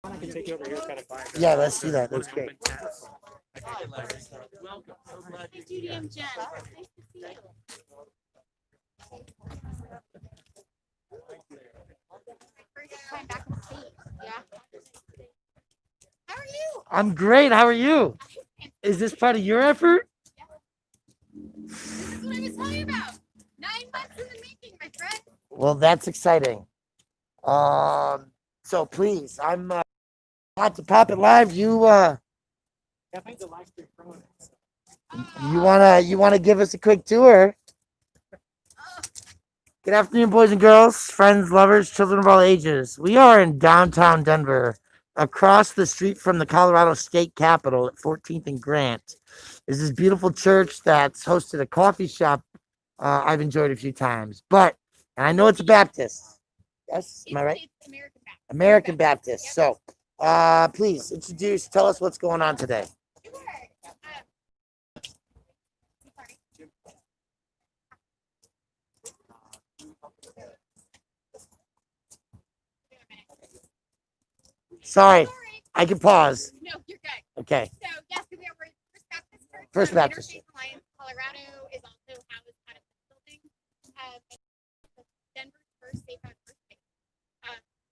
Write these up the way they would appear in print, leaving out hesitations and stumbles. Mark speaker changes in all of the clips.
Speaker 1: I can take you over here, kind of fire.
Speaker 2: Yeah, let's do that. That's great.
Speaker 1: Welcome. So glad you're
Speaker 3: Studio
Speaker 1: here.
Speaker 3: Jen. Nice to see you. First time back in the state. Yeah. How are you?
Speaker 2: I'm great. How are you? Is this part of your effort?
Speaker 3: This is what I was telling you about. 9 months in the making, my friend.
Speaker 2: Well, that's exciting. So please, I'm hot to pop it live.
Speaker 1: That made the live stream growing.
Speaker 2: You wanna give us a quick tour? Good afternoon, boys and girls, friends, lovers, children of all ages. We are in downtown Denver, across the street from the Colorado State Capitol at 14th and Grant. Is this beautiful church that's hosted a coffee shop I've enjoyed a few times. And I know it's a Baptist. Yes, am I right?
Speaker 3: It's American Baptist.
Speaker 2: American Baptist. So, please tell us what's going on today.
Speaker 3: Sure. Sorry.
Speaker 2: Sorry, I can pause.
Speaker 3: No, you're good.
Speaker 2: Okay.
Speaker 3: So, yes, we are First Baptist Church.
Speaker 2: First Baptist.
Speaker 3: Interfaith Alliance Colorado is also housed out of this building. Denver's first safe on first base.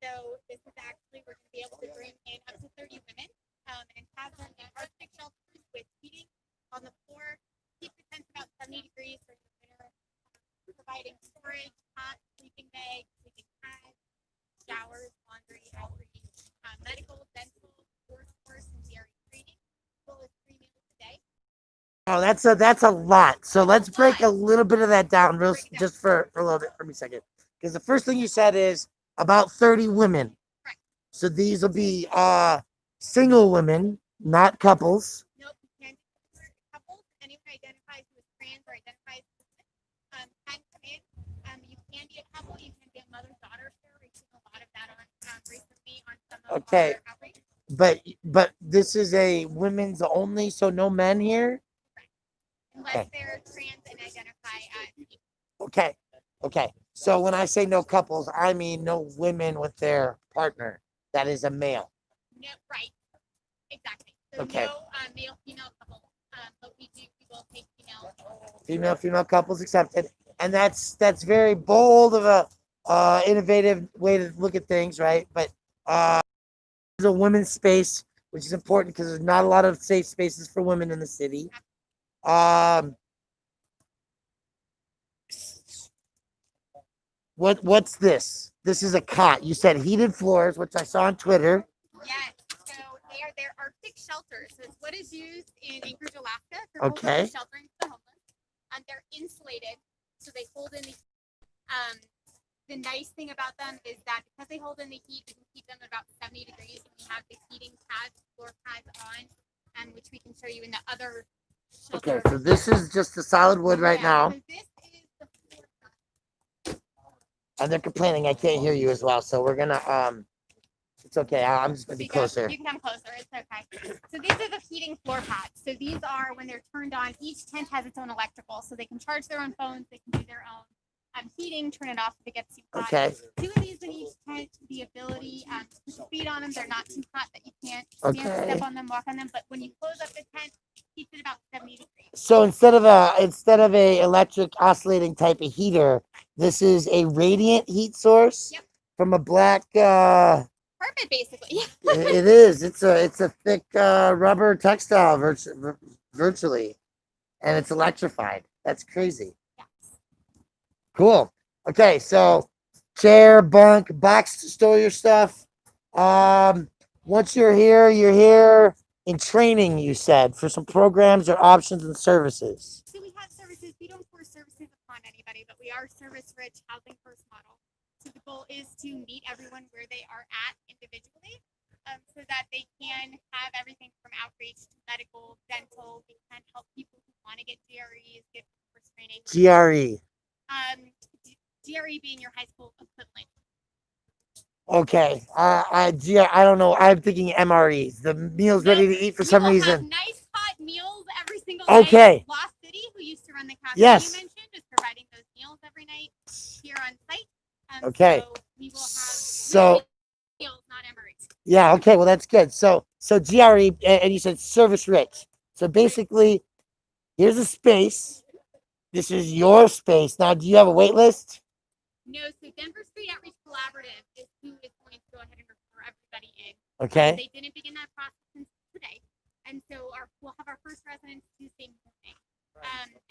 Speaker 3: So this is actually, we're going to be able to bring in up to 30 women and have them in Arctic shelters with heating on the floor, keep the tents about 70 degrees during the winter, providing storage, hot sleeping bags, sleeping pads, showers, laundry, outreach, medical, dental, workforce, and dairy training, as well as 3 meals a day.
Speaker 2: Oh, that's a lot. So let's break a little bit of that down just for a little bit for me a second. Because the first thing you said is about 30 women.
Speaker 3: Right.
Speaker 2: So these will be single women, not couples.
Speaker 3: Nope, you can't do couples. Anyone who identifies as trans or identifies as can come in. You can be a couple, you can be a mother-daughter pair. We've seen a lot of that on recently on some of
Speaker 2: Okay.
Speaker 3: our outreach.
Speaker 2: But this is a women's only, so no men here.
Speaker 3: Unless
Speaker 2: Okay.
Speaker 3: they're trans and identify as people.
Speaker 2: Okay. So when I say no couples, I mean no women with their partner that is a male.
Speaker 3: No, right. Exactly. So
Speaker 2: Okay.
Speaker 3: no male-female couple. But we will take
Speaker 2: Female couples accepted, and that's very bold of a innovative way to look at things, right? But it's a women's space, which is important because there's not a lot of safe spaces for women in the city. What's this? This is a cot. You said heated floors, which I saw on Twitter.
Speaker 3: Yes. So they're Arctic shelters. So it's what is used in Anchorage, Alaska for
Speaker 2: Okay.
Speaker 3: sheltering for the homeless. And they're insulated, so they hold in the nice thing about them is that because they hold in the heat, we can keep them at about 70 degrees. And we have the heating pads, floor pads on, which we can show you in the other shelter.
Speaker 2: Okay, so this is just the solid wood right now.
Speaker 3: So this is the floor pad.
Speaker 2: And they're complaining I can't hear you as well. So we're gonna it's okay. I'm just gonna be closer.
Speaker 3: You can come closer. It's okay. So these are the heating floor pads. So these are when they're turned on. Each tent has its own electrical, so they can charge their own phones. They can do their own heating. Turn it off if it gets too hot.
Speaker 2: Okay.
Speaker 3: 2 of these in each tent. The ability to put your feet on them. They're not too hot that you can't stand, step on them, walk on them. But when you close up the tent, it keeps it about 70 degrees.
Speaker 2: So instead of a electric oscillating type of heater, this is a radiant heat source.
Speaker 3: Yep.
Speaker 2: From a black
Speaker 3: Perfect, basically.
Speaker 2: it is. It's a thick rubber textile virtually, and it's electrified. That's crazy.
Speaker 3: Yes.
Speaker 2: Cool. Okay, so chair, bunk, box to store your stuff. Once you're here in training, you said, for some programs or options and services.
Speaker 3: So we have services. We don't force services upon anybody, but we are service-rich, housing-first model. So the goal is to meet everyone where they are at individually, so that they can have everything from outreach to medical, dental. We can help people who want to get GREs, get first training.
Speaker 2: GRE.
Speaker 3: GRE being your high school equivalent.
Speaker 2: Okay. I don't know. I'm thinking MREs. The meals ready to eat for some reason.
Speaker 3: Have nice hot meals every single
Speaker 2: Okay.
Speaker 3: day. Lost City, who used to run the cafe
Speaker 2: Yes.
Speaker 3: you mentioned, is providing those meals every night here on site.
Speaker 2: Okay.
Speaker 3: So we will have
Speaker 2: So
Speaker 3: meals, not MREs.
Speaker 2: Yeah, okay, well that's good. So GRE, and you said service rich. So basically, here's a space. This is your space. Now, do you have a wait list?
Speaker 3: No, so Denver Street Outreach Collaborative is who is going to go ahead and refer everybody in.
Speaker 2: Okay.
Speaker 3: They didn't begin that process until today. And so we'll have our first residents Tuesday morning.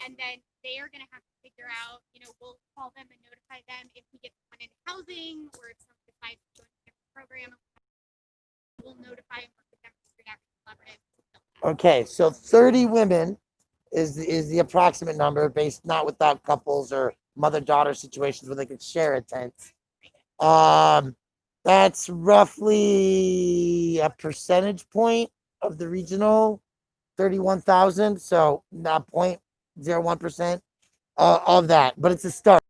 Speaker 3: And then they are going to have to figure out, we'll call them and notify them if we get someone in housing or if someone decides to go into a different program. We'll notify them with the Denver Street Outreach Collaborative.
Speaker 2: Okay, so 30 women is the approximate number, based not without couples or mother-daughter situations where they could share a tent. That's roughly a percentage point of the regional 31,000, so not 0.01% of that, but it's a start.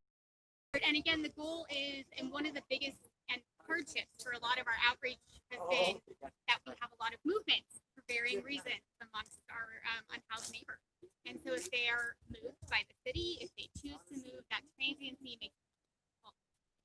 Speaker 3: And again, the goal is, and one of the biggest and hardships for a lot of our outreach has been that we have a lot of movement for varying reasons amongst our unhoused neighbors. And so if they are moved by the city, if they choose to move, that transiency makes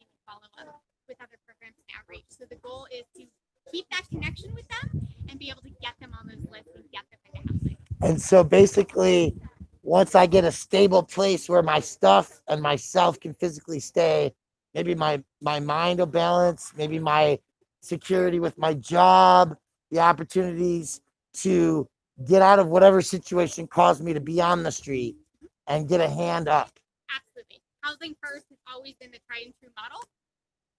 Speaker 3: it follow up with other programs and outreach. So the goal is to keep that connection with them and be able to get them on those lists and get them into housing.
Speaker 2: And so basically, once I get a stable place where my stuff and myself can physically stay, maybe my mind will balance, maybe my security with my job, the opportunities to get out of whatever situation caused me to be on the street and get a hand up.
Speaker 3: Absolutely. Housing first has always been the tried and true model.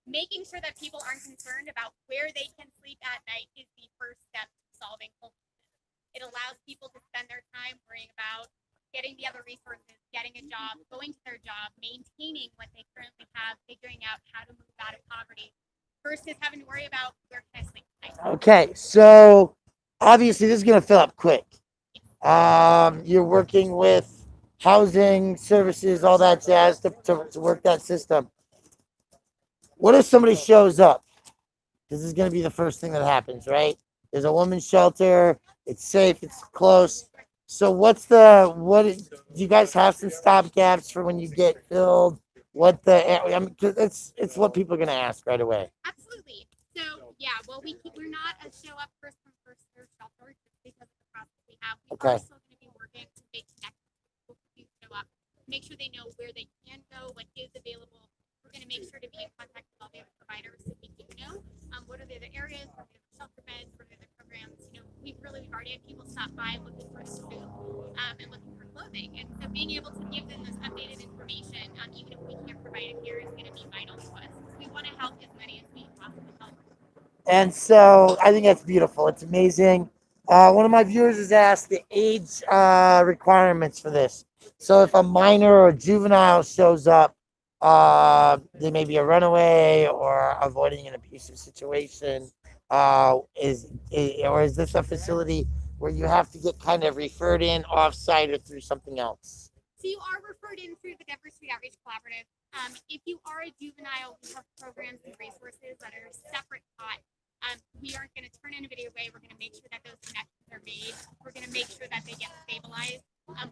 Speaker 3: Making sure that people aren't concerned about where they can sleep at night is the first step to solving homelessness. It allows people to spend their time worrying about getting the other resources, getting a job, going to their job, maintaining what they currently have, figuring out how to move out of poverty, versus having to worry about where can I sleep tonight.
Speaker 2: Okay, so obviously this is going to fill up quick. You're working with housing services, all that jazz to work that system. What if somebody shows up? This is going to be the first thing that happens, right? There's a women's shelter. It's safe. It's close. So what do you guys have some stopgaps for when you get filled? I mean, 'cause it's what people are going to ask right away.
Speaker 3: Absolutely. So yeah, well, we're not a show up first come first serve shelter just because of the process we have. We
Speaker 2: Okay.
Speaker 3: are still going to be working to make connections with people who show up, make sure they know where they can go, what is available. We're going to make sure to be in contact with all the other providers so we do know what are the other areas, what are the other shelter beds, what are the other programs. We've already had people stop by looking for food and looking for clothing, and so being able to give them this updated information, even if we can't provide it here, is going to be vital to us. We want to help as many as we possibly help.
Speaker 2: And so I think that's beautiful. It's amazing. One of my viewers has asked the age requirements for this. So if a minor or juvenile shows up, they may be a runaway or avoiding an abusive situation. Is this a facility where you have to get kind of referred in off-site or through something else?
Speaker 3: So you are referred in through the Denver Street Outreach Collaborative. If you are a juvenile, we have programs and resources that are separate taught. We aren't going to turn anybody away. We're going to make sure that those connections are made. We're going to make sure that they get stabilized.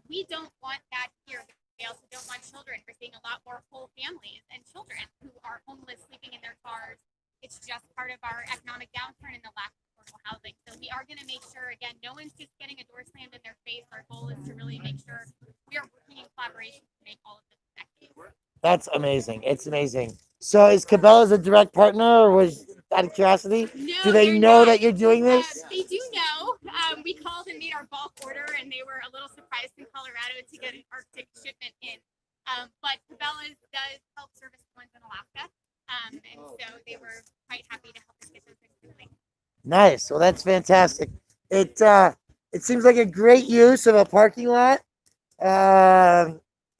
Speaker 3: We don't want that here. We also don't want children. We're seeing a lot more whole families and children who are homeless, sleeping in their cars. It's just part of our economic downturn and the lack of affordable housing. So we are going to make sure, again, no one's just getting a door slammed in their face. Our goal is to really make sure we are working in collaboration to make all of this effective.
Speaker 2: That's amazing. It's amazing. So is Cabela's a direct partner, or was out of curiosity?
Speaker 3: No,
Speaker 2: Do they
Speaker 3: they're
Speaker 2: know
Speaker 3: not.
Speaker 2: that you're doing this?
Speaker 3: They do know. We called and made our bulk order, and they were a little surprised in Colorado to get an Arctic shipment in. But Cabela's does help service the ones in Alaska, and so they were quite happy to help us get those things moving.
Speaker 2: Nice. Well, that's fantastic. It seems like a great use of a parking lot.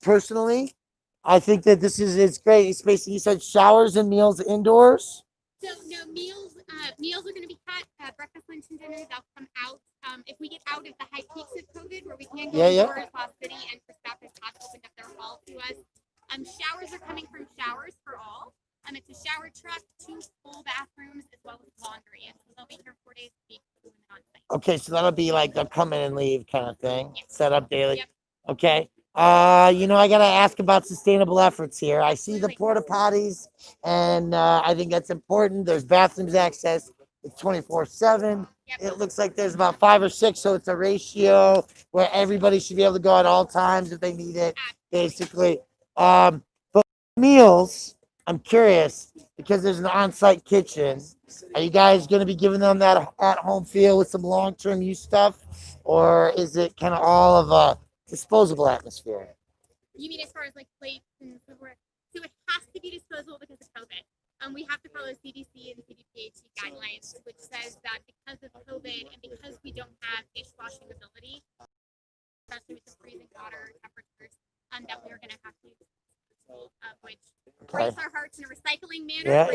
Speaker 2: Personally, I think that it's great. It's basically, you said showers and meals indoors.
Speaker 3: So no meals. Meals are going to be cut. Breakfast, lunch, and dinner. They'll come out. If we get out of the high peaks of COVID, where we can't go indoors, Lost City and Staff has opened up their hall to us. Showers are coming from Showers for All. It's a shower truck, 2 full bathrooms, as well as laundry. And so they'll be here 4 days a week for women on site.
Speaker 2: Okay, so that'll be like the come in and leave kind of thing.
Speaker 3: Yes.
Speaker 2: Set up daily.
Speaker 3: Yep.
Speaker 2: Okay. I gotta ask about sustainable efforts here. I see the porta potties, and I think that's important. There's bathrooms access. It's 24/7.
Speaker 3: Yep.
Speaker 2: It looks like there's about 5 or 6, so it's a ratio where everybody should be able to go at all times if they need it, basically. But meals, I'm curious because there's an on-site kitchen. Are you guys going to be giving them that at-home feel with some long-term use stuff, or is it kind of all of a disposable atmosphere?
Speaker 3: You mean as far as like plates and silverware? So it has to be disposable because of COVID. We have to follow CDC and CDPHE guidelines, which says that because of COVID and because we don't have dishwashing ability, especially with the freezing water temperatures, that we're going to have to use, which breaks our hearts in a recycling manner.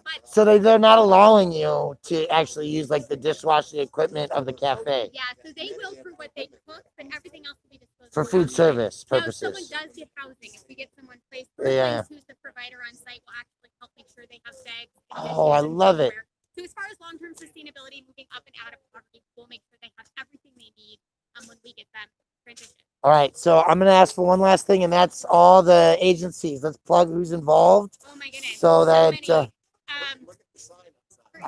Speaker 3: But
Speaker 2: So they're not allowing you to actually use like the dishwashing equipment of the cafe
Speaker 3: yeah, so they will for what they cook, but everything else will be disposable.
Speaker 2: for food service
Speaker 3: Now, if someone
Speaker 2: purposes.
Speaker 3: does get housing, if we get someone placed,
Speaker 2: Yeah.
Speaker 3: who's the provider on site will actually help make sure they have bags.
Speaker 2: Oh, I love it.
Speaker 3: So as far as long-term sustainability, moving up and out of poverty, we'll make sure they have everything they need when we get them transitioned.
Speaker 2: All right, so I'm gonna ask for one last thing, and that's all the agencies. Let's plug who's involved.
Speaker 3: Oh my goodness.
Speaker 2: So that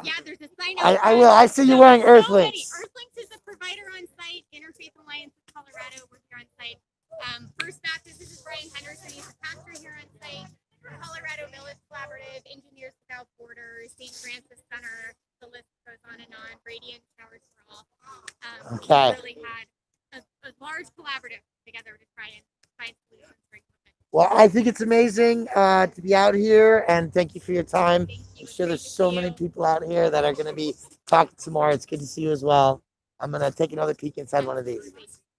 Speaker 3: yeah, there's a sign
Speaker 2: I will. I see you wearing Earthlinks.
Speaker 3: Earthlinks is a provider on site. Interfaith Alliance of Colorado, we're here on site. First Baptist, this is Brian Henderson. He's a pastor here on site. Colorado Village Collaborative, Engineers Without Borders, St. Francis Center. The list goes on and on. Radiant Showers for All.
Speaker 2: Okay.
Speaker 3: We really had a large collaborative together to try and find solutions for COVID.
Speaker 2: Well, I think it's amazing to be out here, and thank you for your time. I'm sure there's so many people out here that are going to be talking some more. It's good to see you as well. I'm going to take another peek inside one of these.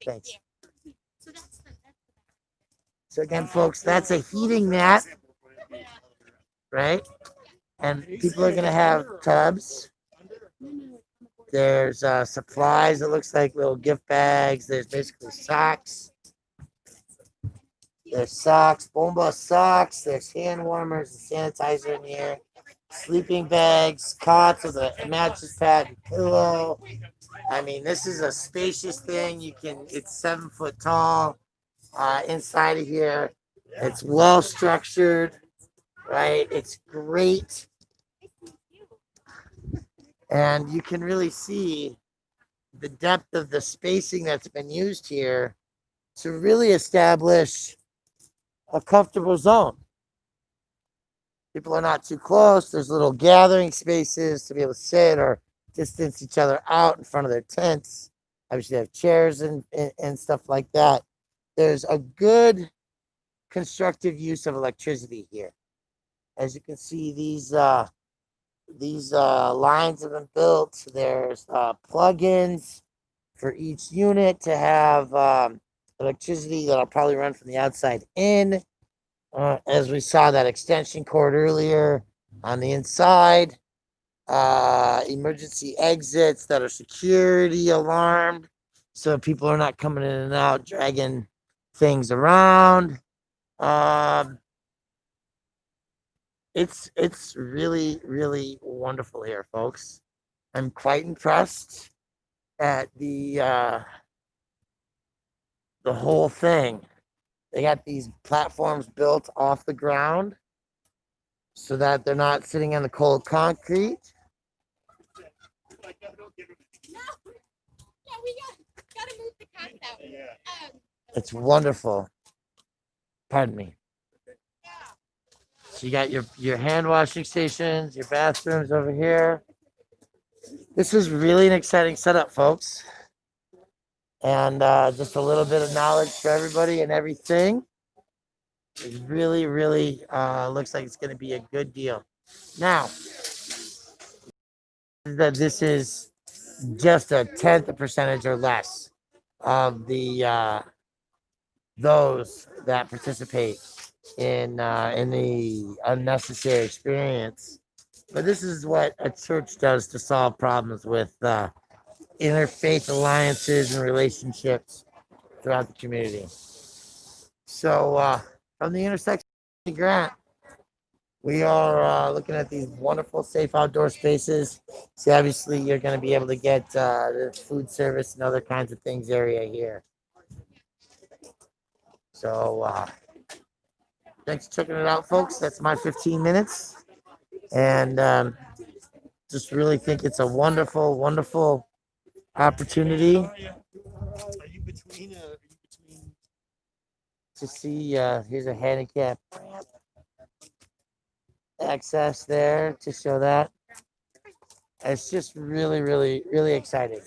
Speaker 2: Thanks. So again, folks, that's a heating mat, right? And people are going to have tubs. There's supplies. It looks like little gift bags. There's basically socks. There's socks, bomba socks. There's hand warmers and sanitizer in here. Sleeping bags, cots with a mattress pad and pillow. I mean, this is a spacious thing. It's 7 foot tall. Inside of here, it's well structured, right? It's great. And you can really see the depth of the spacing that's been used here to really establish a comfortable zone. People are not too close. There's little gathering spaces to be able to sit or distance each other out in front of their tents. Obviously, they have chairs and stuff like that. There's a good constructive use of electricity here. As you can see, these lines have been built. There's plugins for each unit to have electricity that'll probably run from the outside in. As we saw that extension cord earlier on the inside, emergency exits that are security alarmed, so people are not coming in and out dragging things around. It's really, really wonderful here, folks. I'm quite impressed at the whole thing. They got these platforms built off the ground so that they're not sitting on the cold concrete.
Speaker 3: No, yeah, we gotta move the cats out.
Speaker 2: It's wonderful. Pardon me. So you got your hand washing stations, your bathrooms over here. This is really an exciting setup, folks. And just a little bit of knowledge for everybody and everything. It really, really looks like it's going to be a good deal. Now, that this is just a tenth of percentage or less of the those that participate in the unnecessary experience. But this is what a church does to solve problems with interfaith alliances and relationships throughout the community. So from the intersection grant, we are looking at these wonderful safe outdoor spaces. See, obviously you're going to be able to get the food service and other kinds of things area here. So thanks for checking it out, folks. That's my 15 minutes. And just really think it's a wonderful, wonderful opportunity
Speaker 1: Are you between?
Speaker 2: to see. Here's a handicap ramp access there to show that. It's just really, really, really exciting.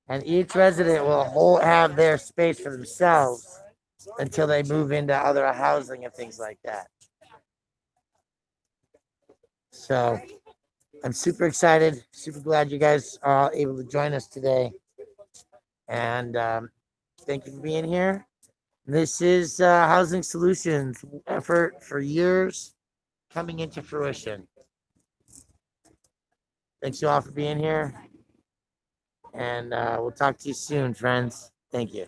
Speaker 2: And each resident will have their space for themselves until they move into other housing and things like that. So I'm super excited, super glad you guys are able to join us today. And thank you for being here. This is Housing Solutions effort for years coming into fruition. Thanks you all for being here. And we'll talk to you soon, friends. Thank you.